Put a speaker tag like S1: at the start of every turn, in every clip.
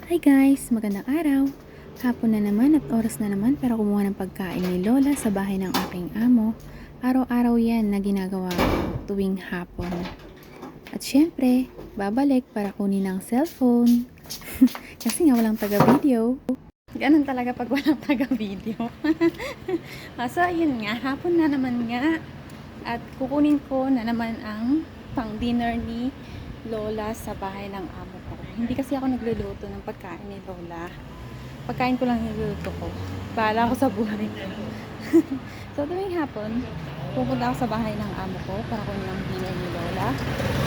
S1: Hi guys! Magandang araw! Hapon na naman at oras na naman para kumuha ng pagkain ni Lola sa bahay ng aking amo. Araw-araw yan na ginagawa ko tuwing hapon. At syempre, babalik para kunin ang cellphone. Kasi nga walang taga-video. Ganun talaga pag walang taga-video. So, yun nga, hapon na naman nga. At kukunin ko na naman ang pang-dinner ni Lola sa bahay ng amo ko. Hindi kasi ako nagluluto ng pagkain ni Lola. Pagkain ko lang niluluto ko. Bahala ko sa buhay ko. So, tuwing hapon, pupunta ako sa bahay ng amo ko para kunin ang dinner ni Lola.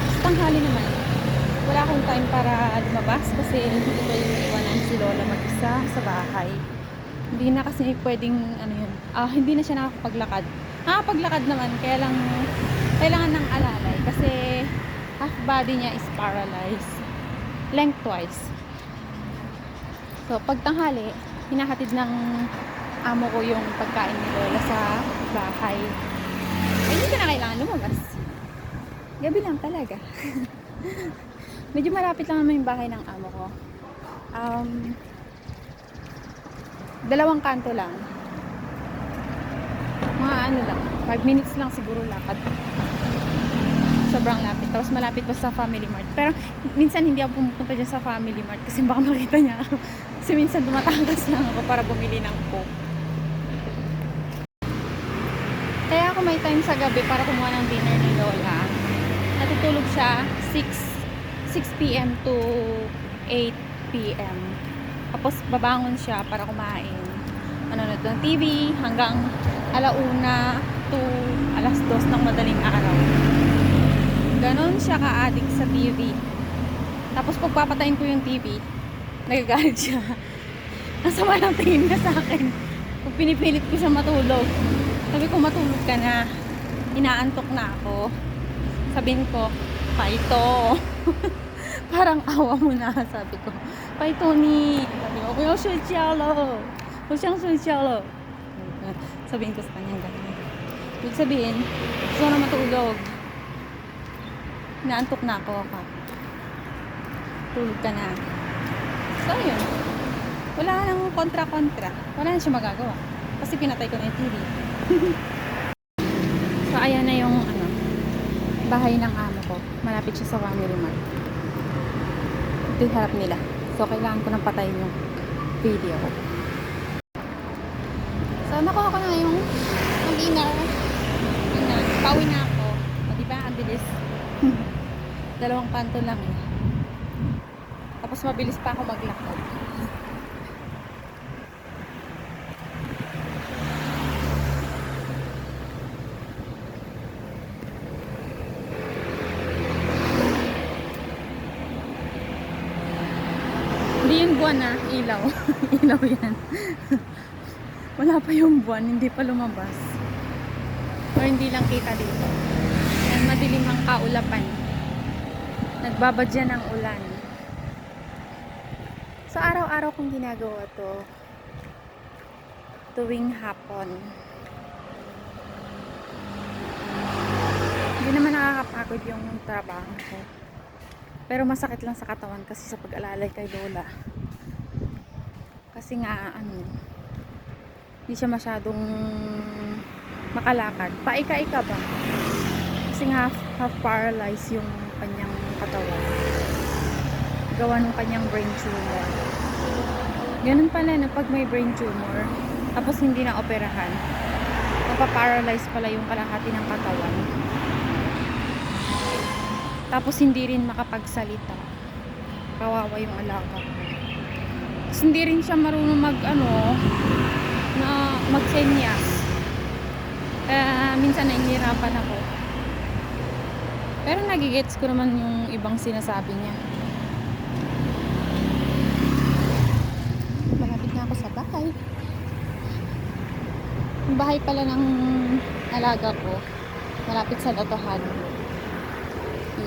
S1: Sa tanghali naman, wala akong time para lumabas kasi hindi ko pwedeng iwanan si Lola mag-isa sa bahay. Hindi na kasi pwedeng, hindi na siya nakakapaglakad. Nakakapaglakad naman, kaya lang kailangan ng alalay kasi half body niya is paralyzed. Lengthwise. So, pag tanghali, hinahatid ng amo ko yung pagkain ni Lola sa bahay. Hindi ko na kailangan lumabas. Gabi lang talaga. Medyo malapit lang naman yung bahay ng amo ko. Dalawang kanto lang. Mga lang, 5 minutes lang siguro lakad. Sobrang lapit. Tapos malapit pa sa Family Mart. Pero minsan hindi ako pumupunta dyan sa Family Mart kasi baka makita niya ako. Kasi minsan tumatakas lang ako para bumili ng Coke. Kaya ako may time sa gabi para kumuha ng dinner ni Lola. Natutulog siya 6 p.m. to 8 p.m. Tapos babangon siya para kumain. Manonood ng TV hanggang 1:00 to 2:00 ng madaling araw. Ganon siya ka-addict sa TV. Tapos pagpapatayin ko yung TV, nagagalit siya. Nasama ng tingin niya sa akin. Pag pinipilit ko siya matulog, sabi ko matulog ka na. Inaantok na ako. Sabihin ko, Paito. Parang awa mo na, sabi ko. Paito ni. Sabi ko, kuya Shuchalo. Kuya Shuchalo. Sabihin ko sa kanya ganyan. Ibig sabihin, gusto na matulog. Naantok na ako. Tulog ka na. So, yun. Wala nang kontra-kontra. Wala na siya magagawa. Kasi pinatay ko na yung TV. So, ayan na yung bahay ng amo ko. Malapit siya sa Family Mart. Ito yung harap nila. So, kailangan ko nang patayin yung video ko. So, nakuha ko na yung dinner. Pauwi na ako. O, diba? Ang bilis. Dalawang kanto lang eh. Tapos mabilis pa ako maglakad. Hindi yung buwan na ilaw. Ilaw yan. Wala pa yung buwan, hindi pa lumabas. O hindi lang kita dito. Yan, madilim ang kaulapan. Nagbabadya ng ulan. So, araw-araw kong ginagawa to tuwing hapon. Hindi naman nakakapagod yung trabaho ko. Pero masakit lang sa katawan kasi sa pag-alalay kay Lola. Kasi nga, hindi siya masyadong makalakad. Paika-ika ba? Kasi nga, half paralyzed yung kanyang katawan. Gawa ng kanyang brain tumor. Ganun pala na pag may brain tumor, tapos hindi na operahan, mapaparalyze pala yung kalahati ng katawan. Tapos hindi rin makapagsalita. Kawawa yung alaga. Tapos hindi rin siya marunong magsenyas. Kaya minsan nahihirapan ako. Pero nagigets ko naman yung ibang sinasabi niya. Malapit na ako sa bahay. Yung bahay pala ng alaga ko, malapit sa lotohan.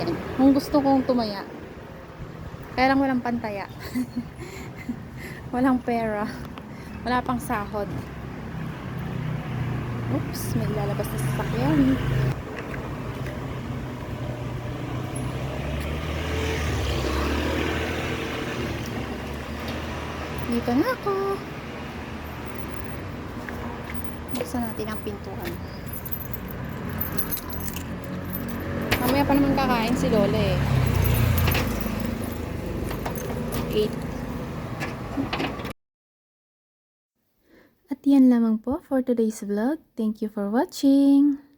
S1: Yan. Kung gusto kong tumaya, kaya lang walang pantaya. Walang pera. Wala pang sahod. Oops, may lalabas na sasakyan. Dito na ako. Buksan natin ang pintuan. Mamaya pa naman kakain si Lola eh. 8. At yan lamang po for today's vlog. Thank you for watching.